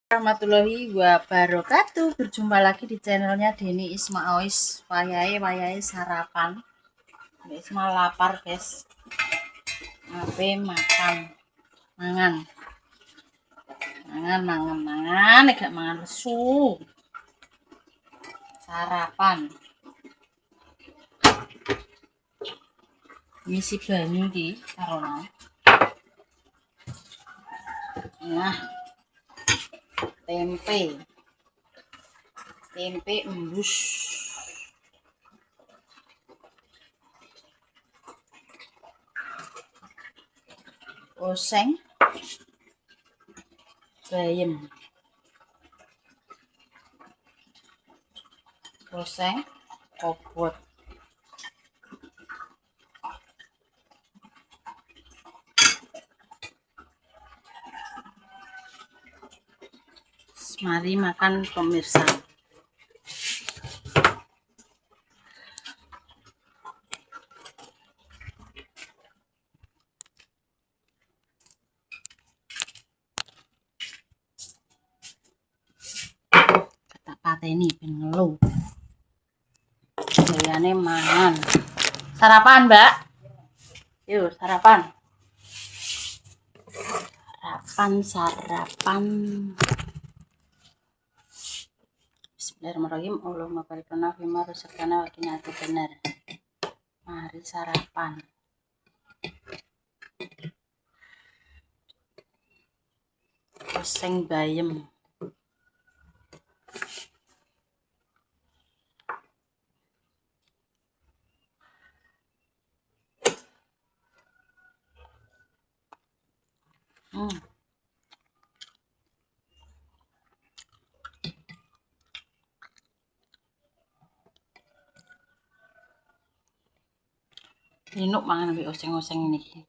Warahmatullahi wabarakatuh. Berjumpa lagi di channelnya Deni Ismaois. Wayahe sarapan. Isma lapar guys. Ape makan. Mangan. Gak mangan lesu. Sarapan. Misi banyu di karona. Nah, tempe embus, oseng, bayam, oseng, kobot, mari makan pemirsa. Tak pateni ben ngeluh. Gayane mangan. Sarapan, Mbak. Yuk, sarapan. Sarapan. Bismillahirrahmanirrahim. Allahumma barik lana fima razaqtana wa qina adzabannar. Mari sarapan. Oseng bayam. Ninuk mangan ambek oseng-oseng ini.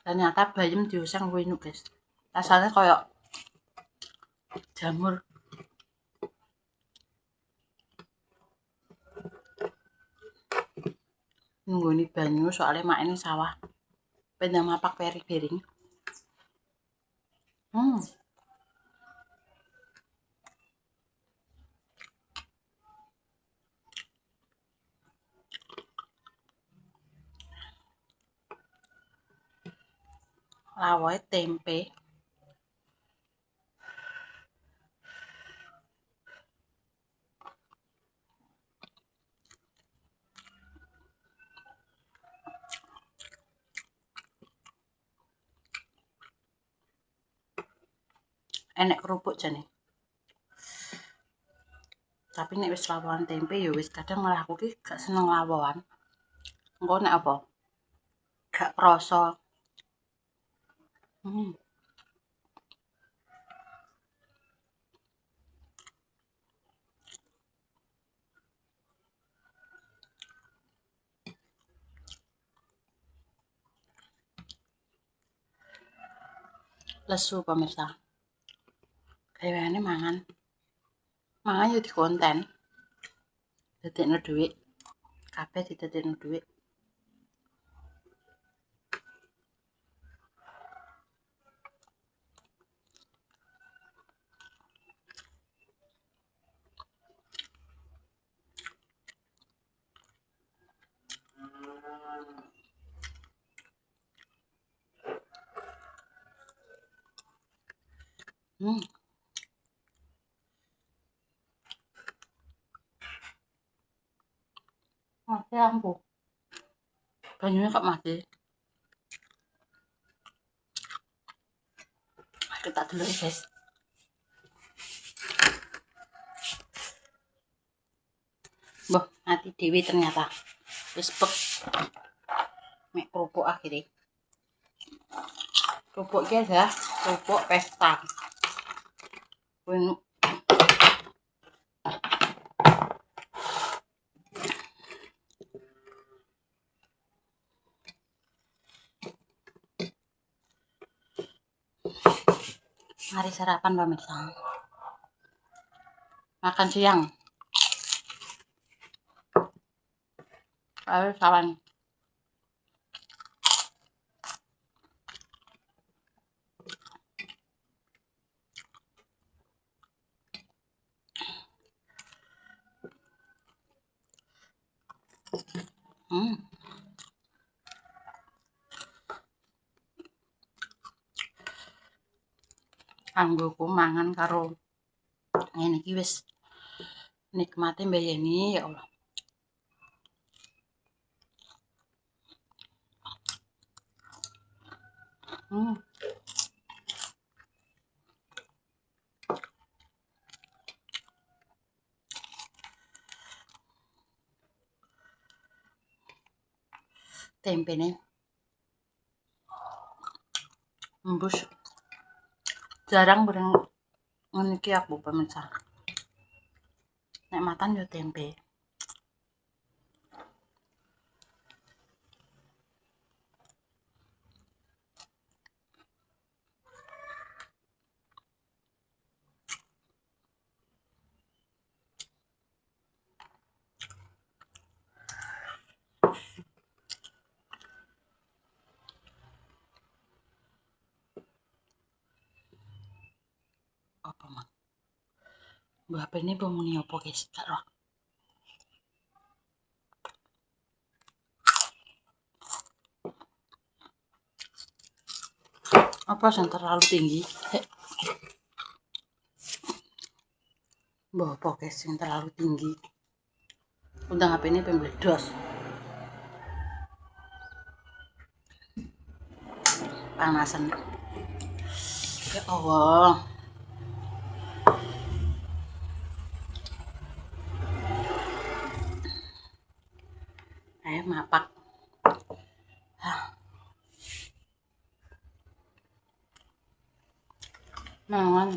Ternyata bayam dioseng kuwi nuk guys. Rasanya kayak jamur. Nunggoni banyu soalnya mak ini sawah. Pendang mapak peri-piring. Lawoe tempe. Enek kerupuk jane. Tapi nek wis lawoan tempe ya wis kadang malah aku ki gak seneng lawoan. Engko nek apa? Gak krasa. Lesu pemirsa. Gaweane mangan. Mangan yo di konten. Dadekno dhuwit. Kabeh didadekno dhuwit. Mati lampu. Banyunya kok mati. Kita dulu guys. Boh, mati dewi ternyata. Wis pek. Mek kerupuk akhirnya. Kerupuk iki adalah kerupuk pesta. Mari sarapan pemirsa. Makan siang. Ayo sawan. Hmm. Anggoku mangan karo ngene iki wis nikmate mbayani ya Allah. Hmm. Tempene embus. Jarang bareng ngene iki aku pemirsa. Nek makan yo tempe. Apa mah? Mbah ini pemuni apa guys? Gak roh. Apa yang terlalu tinggi? Mbah apa guys yang terlalu tinggi? Undang HP ini pembledos. Panasan. Ya Allah. Ayo mapak. Mangan.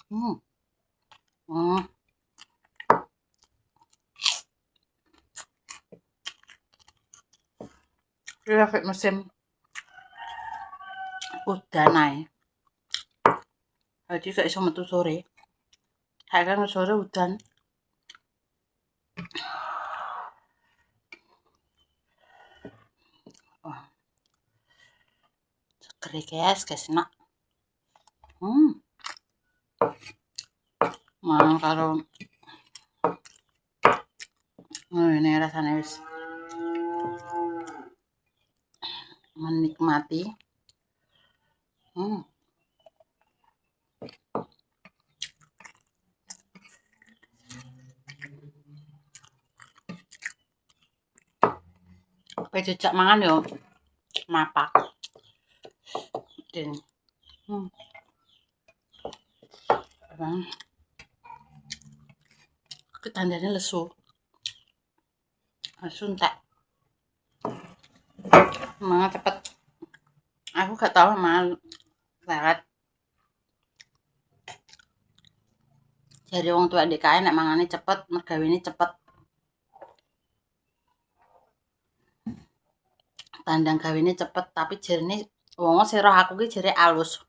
Hmm. Hmm. Ini kayak musim udan ae. Jadi gak iso metu sore. Kayak kan sore udan. Oh, seger guys enak. Mangan karo ini rasanya wis menikmati. Pejejak mangan yo mapak. Den. Bang. Ketandanya lesu. Lesu entek. Mangan cepet. Aku gak tahu mangan lewat. Jadi wong tua DKI nek mangane cepet, mergawene cepet. Tandang gawene cepet, tapi jerene wong sing roh aku ki jere alus.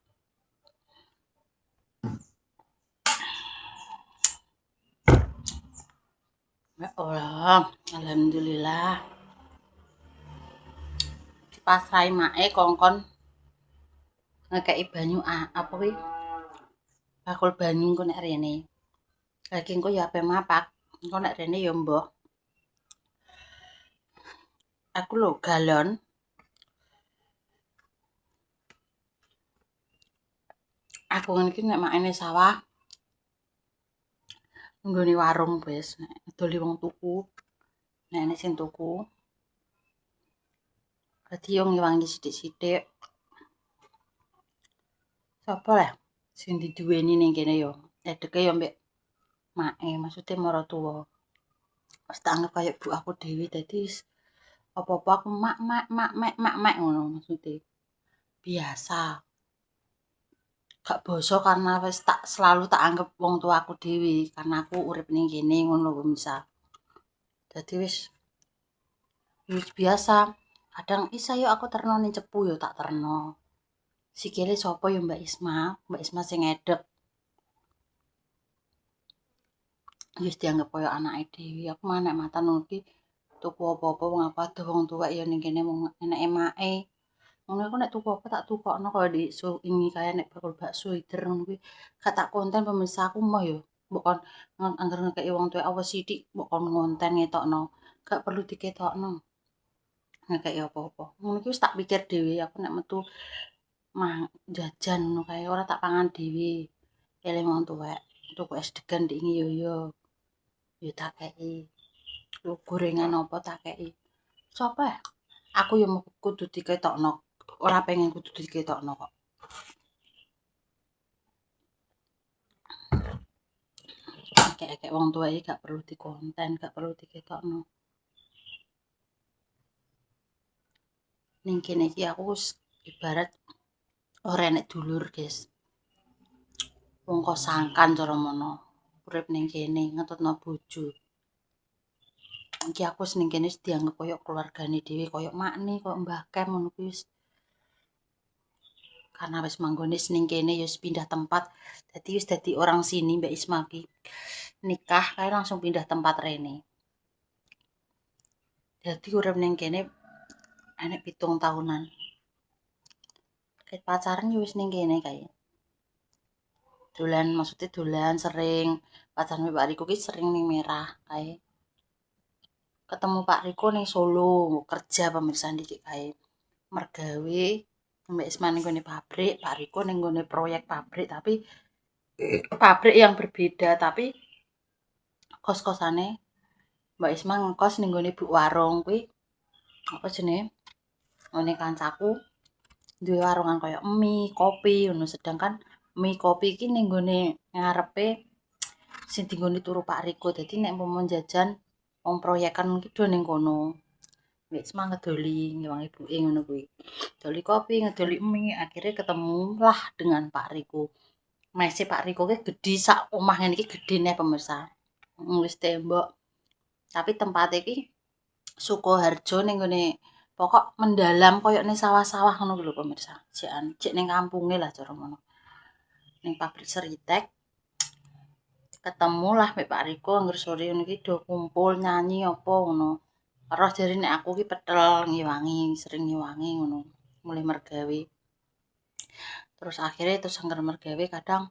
Ya Allah, alhamdulillah. Dipasrahi mae kongkon ngekeki banyu apa kuwi? Bakul banyu engko nek rene. Lagi engko ya ape mapak. Engko nek rene ya mbah. Aku lho galon. Aku ngene iki nek makene sawah. Nggone warung wis nek doli wong tuku. Nek ana sing tuku. Dadi yo ngewangi sithik-sithik. Sapa lah sing diduweni ning kene yo. Edeke yo mbek mae, maksude maratuwa. Wis tak anggap kaya ibu aku dhewe dadi apa-apa aku mak ngono maksude. Biasa. Gak basa karena wis selalu tak anggap wong tua aku dhewe karena aku urip ning kene ngono lho misal. Dadi wis biasa. Kadang isa yo aku terno ning cepu yo tak terno. Sikile sapa yo Mbak Isma sing ngedek. wis dianggep koyo anake dhewe. Aku mah nek matan ngono ki tuku apa-apa wong aku adoh wong tuwek ya ning kene mung eneke make. Ngono aku nek tuku apa tak tukokno kaya di ini kaya nek bakul bakso Ider ngono kuwi. Gak tak konten pemirsa aku mah ya mbok kon angger ngekeki wong tuwek awas sithik mbok kon ngonten ngetokno. Gak perlu diketokno ngekeki apa-apa. Ngono ki wis tak pikir dhewe aku nek metu jajan ngono kae ora tak pangan dhewe. Eling wong tuwek tuku es degan ndek yo yo tak kei. Gorengan apa tak kei. Sopo ya? Aku yo kudu diketokno. Ora pengen kudu diketokno kok. Akeh-akeh wong tuwa iki gak perlu dikonten, gak perlu diketokno. Ning kene iki aku wis ibarat ora enek dulur, guys. Wong kok sangkan cara mono. Urip ning kene ngetutno bojo. Iki aku wis ning kene wis dianggep koyo keluargane dhewe, koyo makne, koyo Mbah Kem ngono kuwi wis. Karena wis manggone ning kene ya wis pindah tempat. Dadi wis dadi orang sini Mbak Isma ki. Nikah kae langsung pindah tempat rene. Dadi urip ning kene enek 7 tahunan. Ket pacaran ya wis ning kene kae. Dolan maksudnya dolan sering pacaran Pak Riko ki sering ning Merah kae. Ketemu Pak Riko ning Solo kerja pemirsa ndik kae. Mergawe Mbak Isma ning gone pabrik, Pak Riko ning gone proyek pabrik tapi pabrik yang berbeda tapi kos-kosane Mbak Isma ngekos ning gone Bu Warung kuwi apa jenenge? Ngene kancaku duwe warungan kaya mie, kopi ngono sedangkan mie kopi iki ning gone ngarepe sing dinggone turu Pak Riko. Dadi nek umpama jajan wong proyekan ki do ning kono. Mbak Isma ngedoli ngewangi ibuke ngono kuwi. Doli kopi, ngedoli mie, akhirnya ketemu lah dengan Pak Riko. Mese Pak Riko ki gedhi sak omah ngene iki gedene pemirsa. Wis tembok. Tapi tempate iki Sukoharjo ning gone pokok mendalam koyo ning sawah-sawah ngono lho pemirsa. Cek ning kampunge lah cara ngono. Ning pabrik Seritek ketemu lah mek Pak Riko angger sore ngono iki do kumpul nyanyi apa ngono. Roh jare nek aku ki petel ngiwangi, sering ngiwangi ngono. Mulai mergawe. Terus akhirnya terus angger mergawe kadang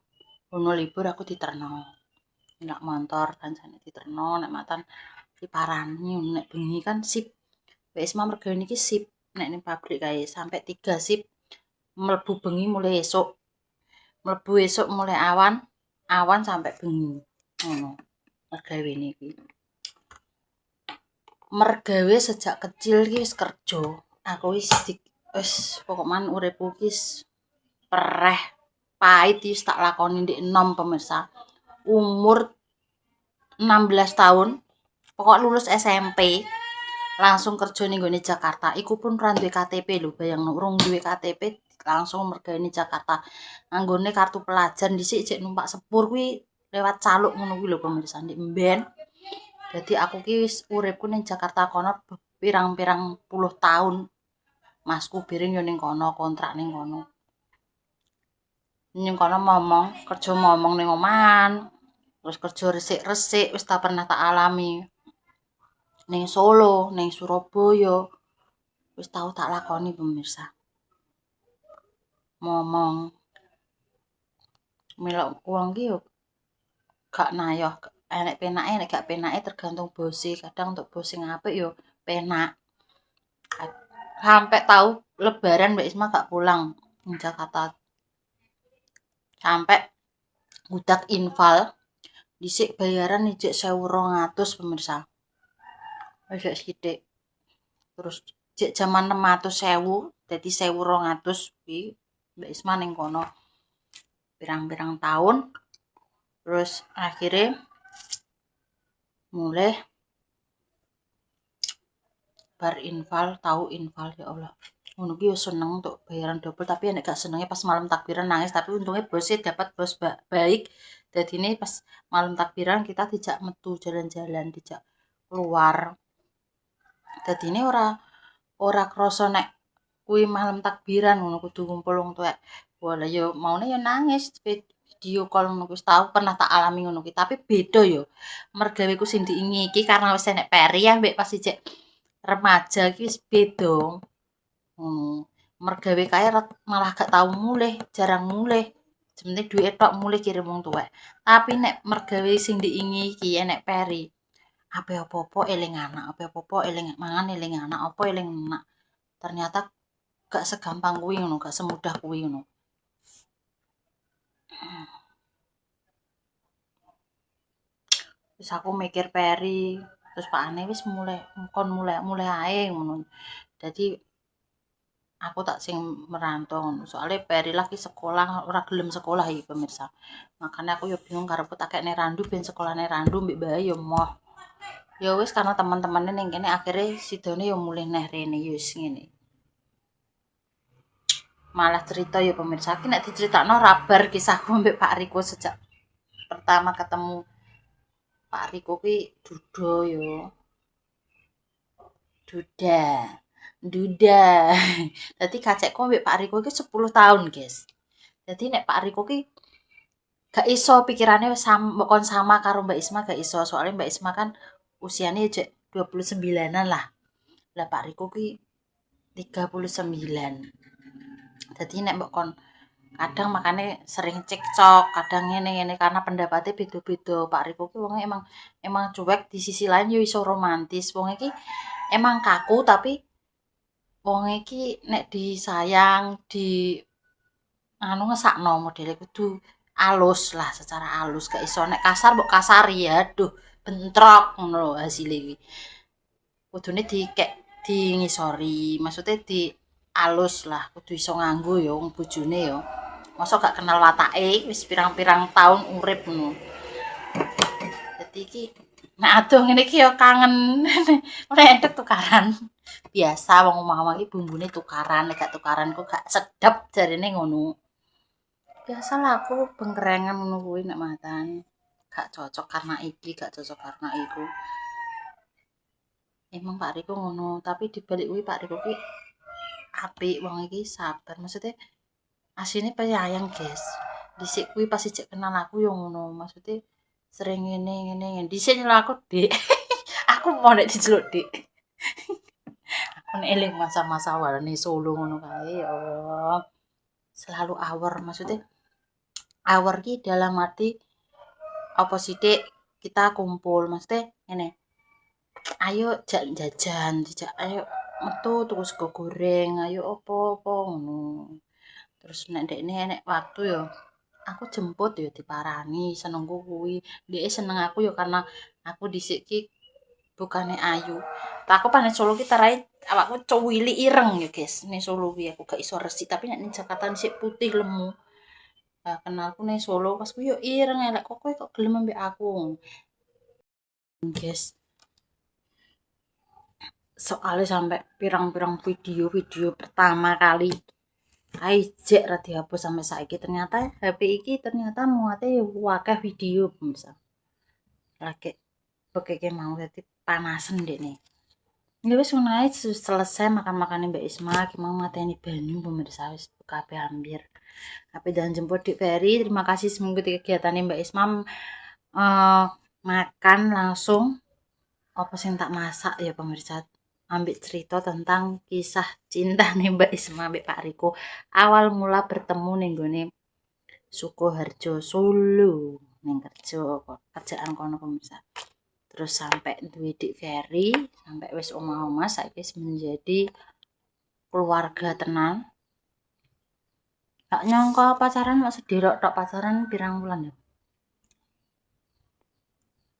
ono libur aku diterno. Nek motor kancane diterno nek matan diparani nek bengi kan sip. Wis mah mergawe niki sip nek ning pabrik kae sampai 3 sip. Mlebu bengi mulai esuk. Mlebu esuk mulai awan, awan sampai bengi. Ngono. Mergawe niki. Mergawe sejak kecil ki wis kerja. Aku wis pokokman uripku ki pereh pahit wis tak lakoni ndek enom pemirsa. Umur 16 tahun, pokok lulus SMP, langsung kerja ning gone Jakarta. Iku pun ora duwe KTP lho, bayangno urung duwe KTP langsung mergawe ning Jakarta. Anggone kartu pelajar dhisik jek numpak sepur kuwi lewat caluk ngono kuwi lho pemirsa ndek mben. Dadi aku ki wis uripku ning Jakarta kono pirang-pirang puluh tahun. Masku biring yo ning kono, kontrak ning kono. Ning kono momong, kerja momong ning omahan. Terus kerja resik-resik wis tak pernah tak alami. Ning Solo, ning Surabaya wis tau tak lakoni pemirsa. Momong. Melok wong ki yo gak nayoh, enek penake nek gak penake tergantung bose. Kadang untuk bos sing apik yo penak. Sampai tahu lebaran Mbak Isma gak pulang ning Jakarta. Sampai ngudak infal dhisik bayaran ijek 1.200 pemirsa. Wis sithik. Terus jek jaman 600.000 dadi 1.200 kuwi Mbak Isma ning kono pirang-pirang tahun. Terus akhirnya mulai bar infal, tahu infal ya Allah. Ngono ki yo seneng untuk bayaran double tapi nek gak senenge pas malam takbiran nangis tapi untungnya bosnya dapat bos baik. Jadi ini pas malam takbiran kita dijak metu jalan-jalan, dijak keluar. Jadi ini ora krasa nek kuwi malam takbiran ngono kudu kumpul wong tuwek. Wala yo maune yo nangis video call ngono kuwi tahu pernah tak alami ngono kuwi tapi beda yo mergaweku sing diingi iki karena wis enek peri ya mbek pas cek remaja iki wis beda mergawe kae malah gak tau mulih jarang mulih jenenge duwe tok mulih kirim wong tuwek tapi nek mergawe sing diingi iki enek peri apa-apa eling anak apa-apa eling mangan eling anak apa eling anak ternyata gak segampang kuwi ngono gak semudah kuwi ngono. Terus aku mikir peri terus pakane wis mulai ae ngono. Dadi aku tak sing merantau ngono. Soale peri lagi sekolah ora gelem sekolah iki pemirsa. Makanya aku yo bingung karepku tak kene randu ben sekolahane randu mbek bae yo moh. Ya wis karena teman-temannya ning kene akhirnya sidone yo mulih neh rene yo wis ngene. Malah cerita ya pemirsa iki nek diceritakno rabar kisahku mbek Pak Riko sejak pertama ketemu Pak Riko ki duda yo. Duda. Dadi kacekku mbek Pak Riko ki 10 tahun, guys. Dadi nek Pak Riko ki gak iso pikirane kon sama karo Mbak Isma gak iso. Soalnya Mbak Isma kan usianya jek 29-an lah. Lah Pak Riko ki 39. Dadi nek mbok kon kadang makanya sering cekcok kadang ngene karena pendapatnya beda-beda. Pak Riko ki wongnya emang cuek di sisi lain yo iso romantis wong iki emang kaku tapi wong iki nek disayang di anu ngesakno modele kudu alus lah secara alus gak iso nek kasar mbok kasari ya aduh bentrok ngono lho hasil iki kudune di ngisori maksudnya di alus lah kudu iso nganggo ya wong bojone ya masa gak kenal watake wis pirang-pirang tahun urip ngono dadi iki nek adoh ngene iki ya kangen mrentek tukaran biasa wong omah-omah iki bumbune tukaran nek gak tukaran kok gak sedep jarine ngono biasalah aku bengkerengan ngono kuwi nek mantan gak cocok karena iki gak cocok karena iku emang Pak Riko ngono tapi dibalik kuwi Pak Riko ki apik wong iki sabar maksudnya asline penyayang guys dhisik kuwi pas ijek kenal aku yo ngono maksudnya sering ngene dhisik nyeluk aku Dik aku mau nek diceluk Dik aku nek eling masa-masa awalane Solo ngono kae ya Allah selalu awor maksudnya awor ki dalam arti apa sih Dik kita kumpul maksudnya ngene ayo jajan ayo metu tuku sego goreng ayo opo-opo ngono terus nek ndekne enek waktu yo aku jemput yo diparani senengku kuwi ndek seneng aku yo karena aku dhisik ki bukane ayu tak aku panen Solo ki tarahe awakku cuwili ireng ya guys ning Solo kuwi aku gak iso resik tapi nek ning Jakarta sik putih lemu kenalku ning Solo pas kuwi yo ireng elek kok kowe kok gelem ambek aku guys soalnya sampai pirang-pirang video pertama kali jek ra dihapus sampai saiki ternyata HP iki ternyata muate akeh video pemirsa lagi pokoknya mau dadi panasen dekne ya wis ngono ae selesai makan-makane Mbak Isma ki mau mateni banyu pemirsa wis kabeh hampir dan jemput Dik Ferry terima kasih mengikuti kegiatannya Mbak Isma makan langsung apa sing tak masak ya pemirsa ambil cerita tentang kisah cinta nih Mbak Isma mbak Pak Riko awal mula bertemu nih gone Sukoharjo Solo ning kerjaan kono pemirsa terus sampai duwe Dik Ferry sampai wis omah-omah saiki menjadi keluarga tenan gak nyangka pacaran mak sederok tok pacaran pirang bulan ya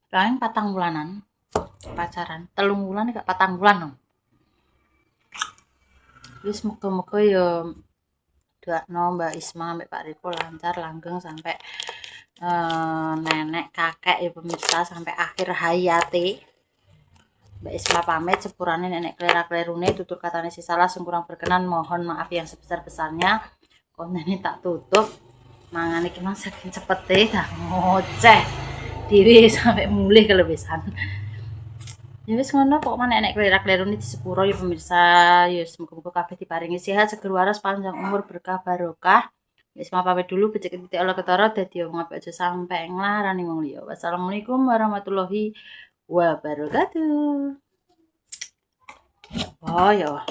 paling 4 bulanan pacaran 3 bulan gak 4 bulan dong wis muga-muga ya doakno Mbak Isma mbak Pak Riko lancar langgeng sampai nenek kakek ya pemirsa sampai akhir hayate Mbak Isma pamit sepurane nenek klera-klerune tutur katanya si salah sing kurang berkenan mohon maaf yang sebesar-besarnya kontennya tak tutup mangan iki mang saking cepete dah ngoceh diri sampai mulih kelebihan ya wis ngono pokoknya nek klera-klerune di sepuro ya pemirsa ya semoga-moga kabeh diparingi sehat seger waras panjang umur berkah barokah Wis pamit dulu becik titik ala ketara dadi wong apik aja sampe nglarani wong liya. Wassalamualaikum warahmatullahi wabarakatuh. Oh ya.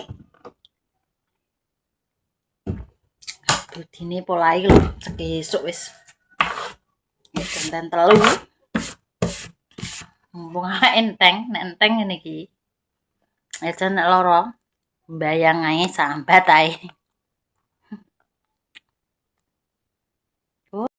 Dudine polai lho, sekesuk wis. Wis enten telu. Mumpung enteng, nek enteng ngene iki. Ejan nek lara mbayang ae sambat ae.